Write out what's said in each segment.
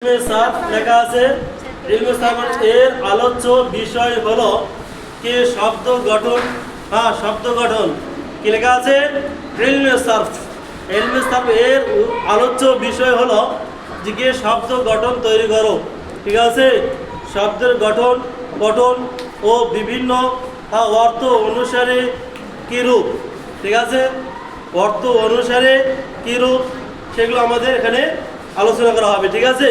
লেখা আছে ইলমে সার্ফ এর আলোচ্য বিষয় হলো কি শব্দ গঠন। শব্দ গঠন কি লেখা আছে? ইলমে সার্ফ এর আলোচ্য বিষয় হলো যে কি শব্দ গঠন তৈরি করো। ঠিক আছে, শব্দের গঠন ও বিভিন্ন অর্থ অনুসারে কি রূপ, ঠিক আছে, অর্থ অনুসারে কি রূপ সেগুলো আমাদের এখানে আলোচনা করা হবে। ঠিক আছে,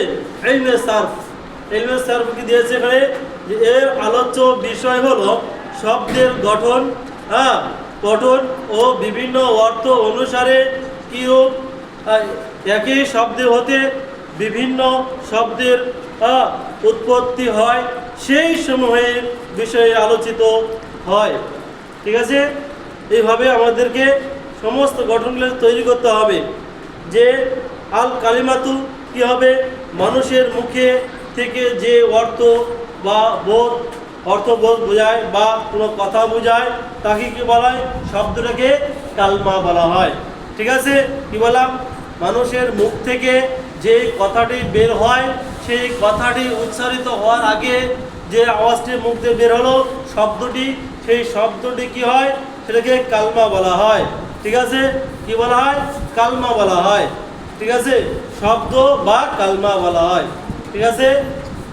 ইলমে সার্ফ কি দিয়েছে এখানে যে এর আলোচ্য বিষয় হলো শব্দের গঠন ও বিভিন্ন অর্থ অনুসারে কি রূপ একই শব্দের হতে বিভিন্ন শব্দের উৎপত্তি হয় সেই সমূহের বিষয়ে আলোচিত হয়। ঠিক আছে, এইভাবে আমাদেরকে সমস্ত গঠনগুলো তৈরি করতে হবে। যে আল কালিমাতু কি হবে? মানুষের মুখে থেকে যে অর্থ বা অর্থবোধ বোঝায় বা কোনো কথা বোঝায় তাকে কি বলা হয়? শব্দটাকে কালমা বলা হয়। ঠিক আছে, কি বললাম? মানুষের মুখ থেকে যে কথাটি বের হয় সেই কথাটি উচ্চারিত হওয়ার আগে যে আওয়াজটি মুখ দিয়ে বের হলো শব্দটি, সেই শব্দটি কি হয়? সেটাকে কালমা বলা হয়। ঠিক আছে, কি বলা হয়? কালমা বলা হয়। ঠিক আছে, শব্দ বা কালমা বলা হয়। ঠিক আছে,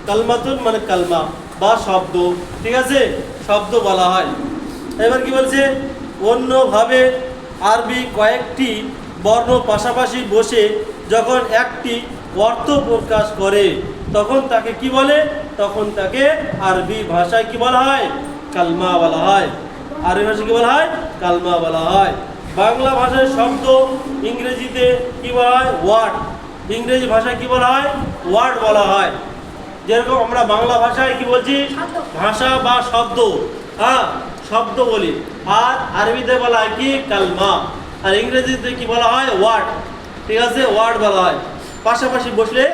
কালমাতুন মানে কালমা বা শব্দ। ঠিক আছে, শব্দ বলা হয়। এবার কি বলছে? অন্যভাবে আরবি কয়েকটি বর্ণ পাশাপাশি বসে যখন একটি অর্থ প্রকাশ করে তখন তাকে কি বলে? তখন তাকে আরবি ভাষায় কি বলা হয়? কালমা বলা হয়। আরবি ভাষায় কি বলা হয়? কালমা বলা হয়। বাংলা ভাষায় শব্দ, ইংরেজিতে কি বলা হয়? ওয়ার্ড। ইংরেজি ভাষায় কি বলা হয়? ওয়ার্ড বলা হয়। যেরকম আমরা বাংলা ভাষায় কি বলছি? ভাষা বা শব্দ, শব্দ বলি। আর আরবিতে বলা হয় কি? কালমা। আর ইংরেজিতে কি বলা হয়? ওয়ার্ড। ঠিক আছে, ওয়ার্ড বলা হয়। পাশাপাশি বসলে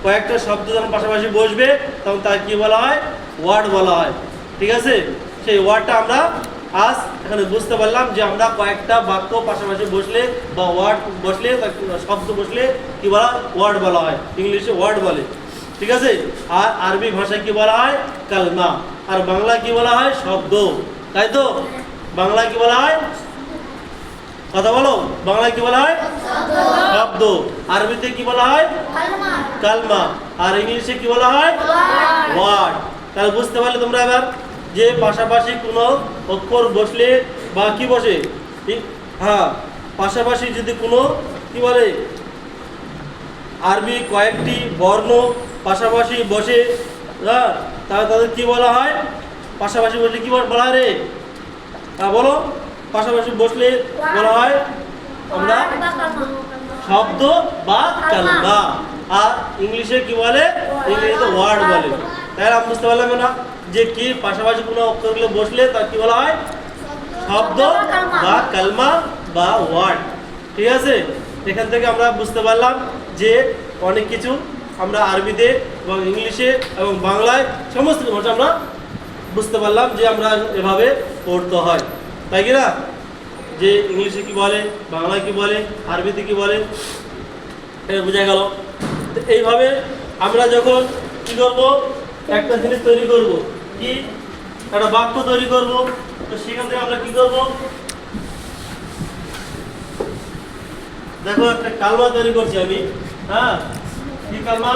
কয়েকটা শব্দ যখন পাশাপাশি বসবে তখন তার কি বলা হয়? ওয়ার্ড বলা হয়। ঠিক আছে, সেই ওয়ার্ডটা আমরা আজ এখানে বুঝতে পারলাম যে আমরা কয়েকটা বাক্য পাশাপাশি বসলে বা ওয়ার্ড বসলে শব্দ বসলে কি বলা? ওয়ার্ড বলা হয়। ইংলিশে ওয়ার্ড বলে। ঠিক আছে, আর আরবি ভাষায় কি বলা হয়? কালমা। আর বাংলা কি বলা হয়? শব্দ। তাই তো, বাংলা কি বলা হয়? কথা বলো, বাংলায় কি বলা হয়? শব্দ। আরবিতে কি বলা হয়? কালমা। আর ইংলিশে কি বলা হয়? ওয়ার্ড। তাহলে বুঝতে পারলে তোমরা এবার যে পাশাপাশি কোনো অক্ষর বসলে বা কি বসে, পাশাপাশি যদি কোনো কি বলে আরবি কয়েকটি বর্ণ পাশাপাশি বসে, তাহলে তাদের কি বলা হয়? পাশাপাশি বসলে কি বলা হয় রে? বলো, পাশাপাশি বসলে বলা হয় আমরা শব্দ বা কালমা। আর ইংলিশে কি বলে? ইংরেজিতে ওয়ার্ড বলে। তাই আমরা বুঝতে পারলাম না যে কি পাশাপাশি কোনো অক্ষরগুলো বসলে তার কি বলা হয়? শব্দ বা কালমা বা ওয়ার্ড। ঠিক আছে, এখান থেকে আমরা বুঝতে পারলাম যে অনেক কিছু আমরা আরবিতে এবং ইংলিশে এবং বাংলায় সমস্ত ভাষা আমরা বুঝতে পারলাম যে আমরা এভাবে পড়তে হয়। তাই কি না? যে ইংলিশে কি বলে, বাংলায় কি বলে, আরবিতে কি বলে, এটা বোঝা গেল। তো এইভাবে আমরা যখন কি করব? একটা জিনিস তৈরি করব, কি একটা বাক্য তৈরি করব, তো সেখান থেকে আমরা কি করব? দেখো, একটা কালমা তৈরি করছি আমি। কি কালমা?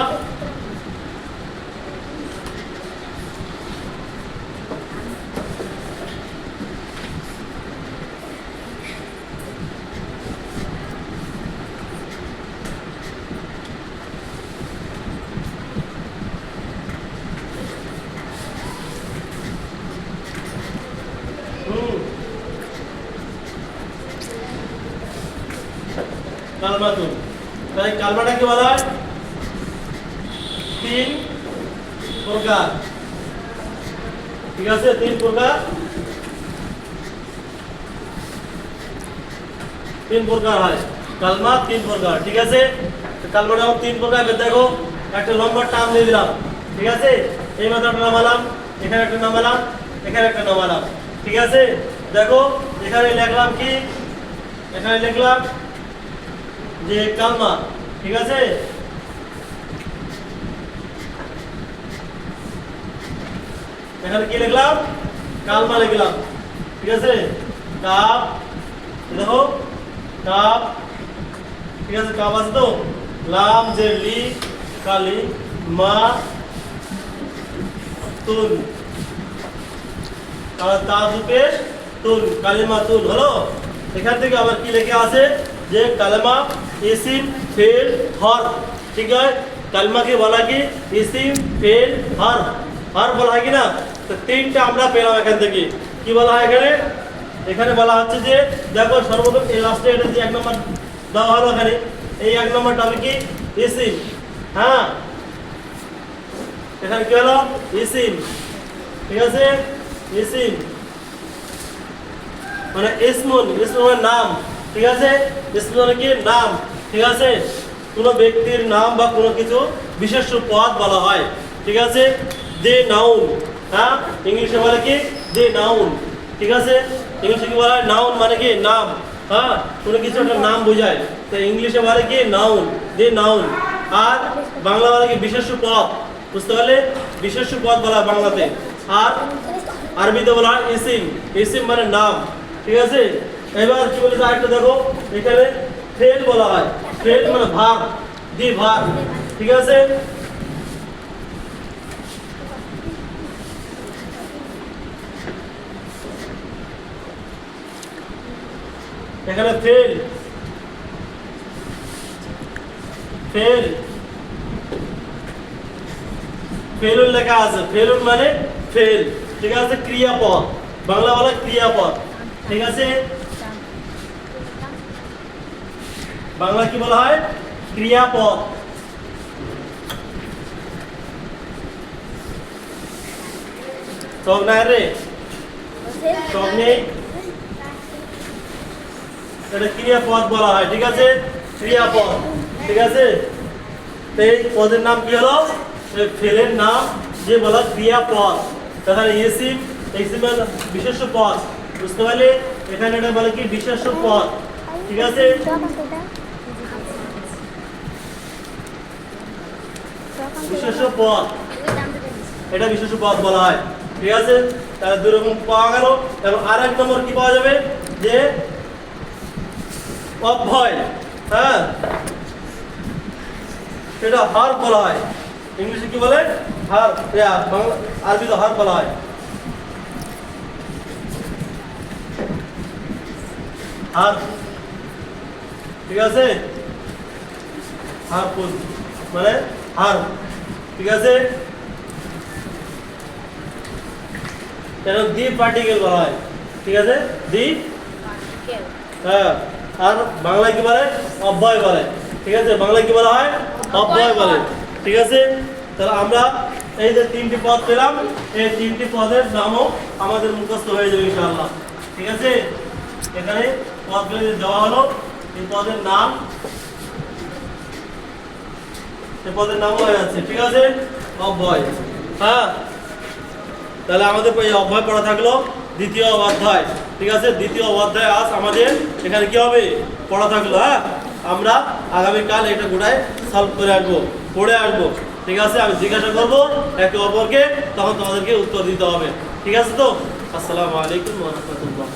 কালমাতুন। তাই কালমাটা কি বলা হয়? তিন প্রকার। ঠিক আছে, তিন প্রকার হয় কালমা। তিন প্রকার। ঠিক আছে, কালমাটা তিন প্রকার। দেখো, একটা লম্বা টার্ম দিয়ে দিলাম। ঠিক আছে, এই মাথাটা নামালাম, এখানে একটা নামালাম, এখানে একটা নামালাম। ঠিক আছে, দেখো এখানে লিখলাম কি? এখানে লিখলাম যে কালমা। ঠিক আছে, এখানে কি লিখলাম? কালমা লিখলাম, ঠিক আছে? কাপ, দেখো কাপ, ঠিক আছে? কাপ আছে তো? লাম জের লি কালি মা তুন, আর তা দুপেশ তুন, কালিমা তুন হলো। এখান থেকে আবার কি লেখা আছে যে কালেমা ইসিম ফেল হর, ঠিক আছে? কালমাকে বলা কি ইসিম ফেল হর, হর বলা হয় কি না? তো তিনটা আমরা পেলাম এখান থেকে। কি বলা হয় এখানে? এখানে বলা হচ্ছে যে দেখো সর্বপ্রথম এই লাস্টে এটা যে 1 নম্বর দেওয়া হলো এখানে, এই 1 নম্বরটা হবে কি ইসিম, হ্যাঁ এখানে কি হলো ইসিম, ঠিক আছে? ইসিম মানে ইসমুন, ইসমুন মানে নাম, ঠিক আছে? ইসমুন মানে কি নাম, ঠিক আছে? কোনো ব্যক্তির নাম বা কোনো কিছু বিশেষ্য পদ বলা হয়, ঠিক আছে? দে নাউন, হ্যাঁ ইংলিশে বলে কি দে নাউন, ঠিক আছে? ইংলিশে কি বলা হয়? নাউন মানে কি নাম, হ্যাঁ কোনো কিছু একটা নাম বোঝায়, তো ইংলিশে বলে কি নাউন, দে নাউন। আর বাংলা বলে কি বিশেষ্য পদ, বুঝতে পারলে? বিশেষ্য পদ বলা হয় বাংলাতে। আর আরবিতে বলা হয় ইসিম, ইসিম মানে নাম, ঠিক আছে? এবার কি বলেছে আরেকটা দেখো, এখানে ফেল বলা হয়, ফেল মানে ভার, দি ভার, ঠিক আছে? এখানে ফেল, ফেল, ফেলুন লেখা আছে, ফেলুন মানে ফেল, ঠিক আছে? ক্রিয়াপদ, বাংলা বলা ক্রিয়াপদ, ঠিক আছে? বাংলা কি বলা হয়? ক্রিয়াপদ। চোখ নাই রে, চোখ নেই, এটা ক্রিয়াপদ বলা হয়, ঠিক আছে? ক্রিয়াপদ, ঠিক আছে? এই পদের নাম কি হলো? ফেলের নাম যে বলা ক্রিয়াপদ। তাহলে ইসিম, ইসিম মানে বিশেষ্য পদ, বুঝতে পারলে? এখানে এটা বলে কি বিশেষ্য পদ, ঠিক আছে? বিশেষ্য পদ, এটা বিশেষ্য পদ বলা হয়, ঠিক আছে? তাহলে দুই রকম পাওয়া গেল। এবং আর 1 নম্বর কি পাওয়া যাবে যে অভ্যয়, হ্যাঁ সেটা হার বলা হয়, ইংলিশে কি বলে? হার, বাংলা আরবিতে হার বলা হয়, হার, ঠিক আছে? হারফুল মানে হার, ঠিক আছে? এটা দি পার্টিকেল বলা হয়, ঠিক আছে? দি, হ্যাঁ। আর বাংলায় কি বলে? অব্যয় বলে, ঠিক আছে? বাংলায় কি বলা হয়? অব্যয় বলে, ঠিক আছে? তাহলে আমরা এই যে 3টি পদ পেলাম, এই 3টি পদের নামও আমাদের মুখস্থ হয়ে যাবে ইনশাআল্লাহ, ঠিক আছে? এখানে পদগুলো দেওয়া হলো, এই পদের নাম, এই পদের নাম হয়ে যাচ্ছে, ঠিক আছে? অব্যয়, হ্যাঁ। তাহলে আমাদের এই অব্যয় পড়া থাকলো দ্বিতীয় অধ্যায়, ঠিক আছে? দ্বিতীয় অধ্যায় আজ আমাদের এখানে কি হবে? পড়া থাকলো, হ্যাঁ। আমরা আগামীকাল এটা গোটায় সলভ করে আসবো, পড়ে আসবো, ঠিক আছে? আমি জিজ্ঞাসা করবো একে অপরকে, তখন তোমাদেরকে উত্তর দিতে হবে, ঠিক আছে? তো আসসালামু আলাইকুম ওয়া রাহমাতুল্লাহ।